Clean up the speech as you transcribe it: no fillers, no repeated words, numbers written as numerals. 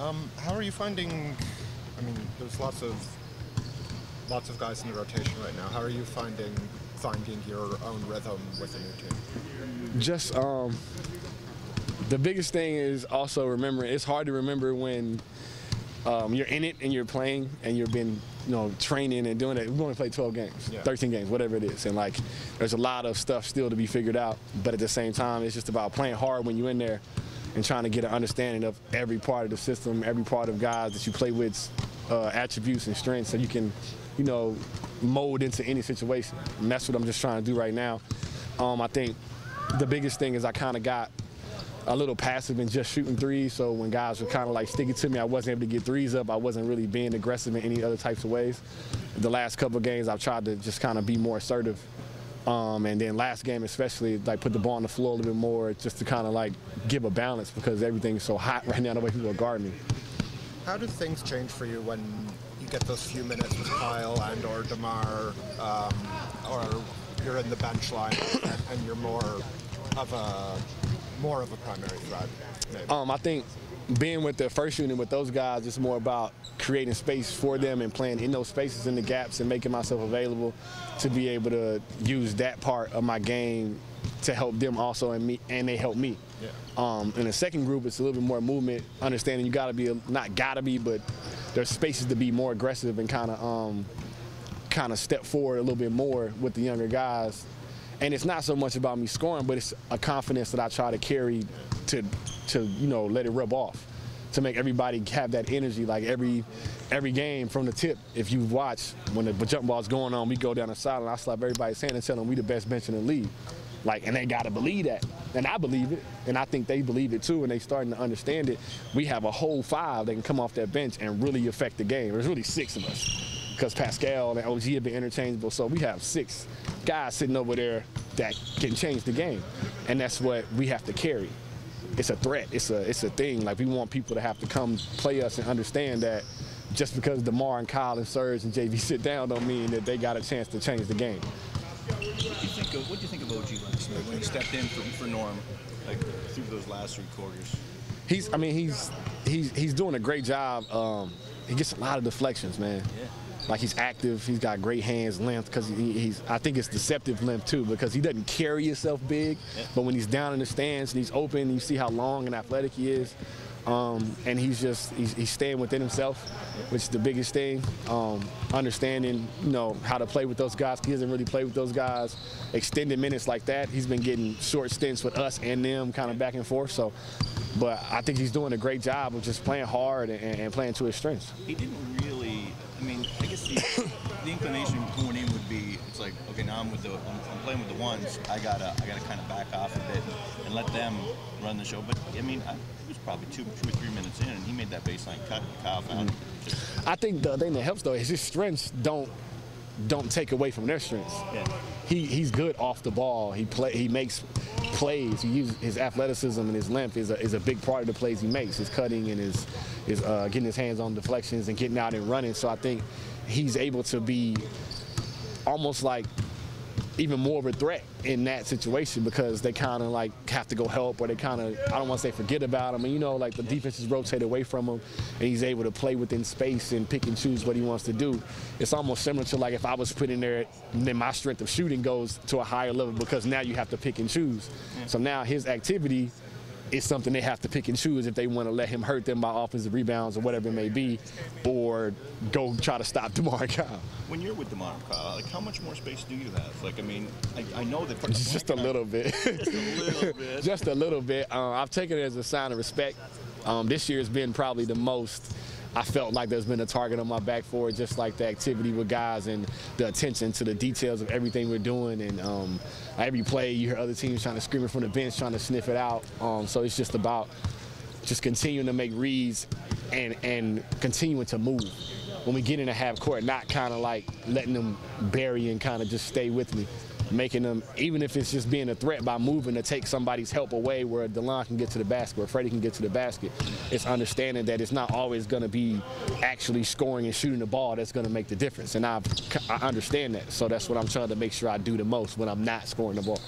How are you finding? I mean, there's lots of guys in the rotation right now. How are you finding your own rhythm with a new team? Just the biggest thing is also remembering. It's hard to remember when you're in it and you're playing and you've been training and doing it. We've only played 12 games, 13 games, whatever it is, and like there's a lot of stuff still to be figured out. But at the same time, it's just about playing hard when you're in there and trying to get an understanding of every part of the system, every part of guys that you play with, attributes and strengths, so you can, mold into any situation. And that's what I'm just trying to do right now. I think the biggest thing is I kind of got a little passive in just shooting threes, so when guys were kind of like sticking to me, I wasn't able to get threes up. I wasn't really being aggressive in any other types of ways. The last couple of games, I've tried to just kind of be more assertive. And then last game especially, like put the ball on the floor a little bit more just to kind of like give a balance because everything's so hot right now the way people are guarding me. How do things change for you when you get those few minutes with Kyle and or DeMar, or you're in the bench line and you're more of a primary threat? Maybe? I think being with the first unit with those guys, it's more about creating space for them and playing in those spaces, in the gaps, and making myself available to be able to use that part of my game to help them also and me, and they help me. Yeah. In the second group, it's a little bit more movement, understanding you gotta be, not gotta be, but there's spaces to be more aggressive and kind of step forward a little bit more with the younger guys. And it's not so much about me scoring, but it's a confidence that I try to carry to let it rub off, to make everybody have that energy. Like every game from the tip, if you watch, when the jump ball's going on, we go down the sideline, I slap everybody's hand and tell them we the best bench in the league. Like, and they gotta believe that. And I believe it, and I think they believe it too, and they starting to understand it. We have a whole five that can come off that bench and really affect the game. There's really 6 of us, because Pascal and OG have been interchangeable, so we have 6 guys sitting over there that can change the game, and that's what we have to carry. It's a threat. It's a thing. Like, we want people to have to come play us and understand that just because DeMar and Kyle and Serge and JV sit down don't mean that they got a chance to change the game. What do you think of OG last night when he stepped in for Norm, like through those last 3 quarters? He's doing a great job. He gets a lot of deflections, man. Yeah. Like, he's active, he's got great hands, length, because I think it's deceptive length too, because he doesn't carry himself big, but when he's down in the stands and he's open, you see how long and athletic he is. And he's staying within himself, which is the biggest thing. Understanding, how to play with those guys. He doesn't really play with those guys extended minutes like that. He's been getting short stints with us and them, kind of back and forth. So, but I think he's doing a great job of just playing hard and playing to his strengths. He didn't really. I mean, I guess the inclination going in would be, it's like, okay, now I'm playing with the ones. I gotta kind of back off a bit and let them run the show. But I mean, it was probably 2 or 3 minutes in, and he made that baseline cut. And Kyle found it. I think the thing that helps though is his strengths don't take away from their strengths. Yeah. He's good off the ball. He makes plays. He uses his athleticism and his length is a big part of the plays he makes. His cutting and his getting his hands on deflections and getting out and running. So I think he's able to be almost like even more of a threat in that situation, because they kind of like have to go help, or they kind of, I don't want to say forget about him, and like the defense is rotated away from him and he's able to play within space and pick and choose what he wants to do. It's almost similar to like if I was put in there, then my strength of shooting goes to a higher level, because now you have to pick and choose. So now his activity is something they have to pick and choose if they want to let him hurt them by offensive rebounds or whatever it may be, or go try to stop DeMar and Kyle. When you're with DeMar and Kyle, like, how much more space do you have? Like, I mean, I know that just a little bit. Just a little bit. Just a little bit. I've taken it as a sign of respect. This year has been probably the most I felt like there's been a target on my back for it, just like the activity with guys and the attention to the details of everything we're doing. And every play, you hear other teams trying to scream it from the bench, trying to sniff it out. So it's just about just continuing to make reads and continuing to move. When we get in the half court, not kind of like letting them bury and kind of just stay with me. Making them, even if it's just being a threat by moving to take somebody's help away where DeLon can get to the basket, where Freddie can get to the basket. It's understanding that it's not always going to be actually scoring and shooting the ball that's going to make the difference. And I understand that. So that's what I'm trying to make sure I do the most when I'm not scoring the ball.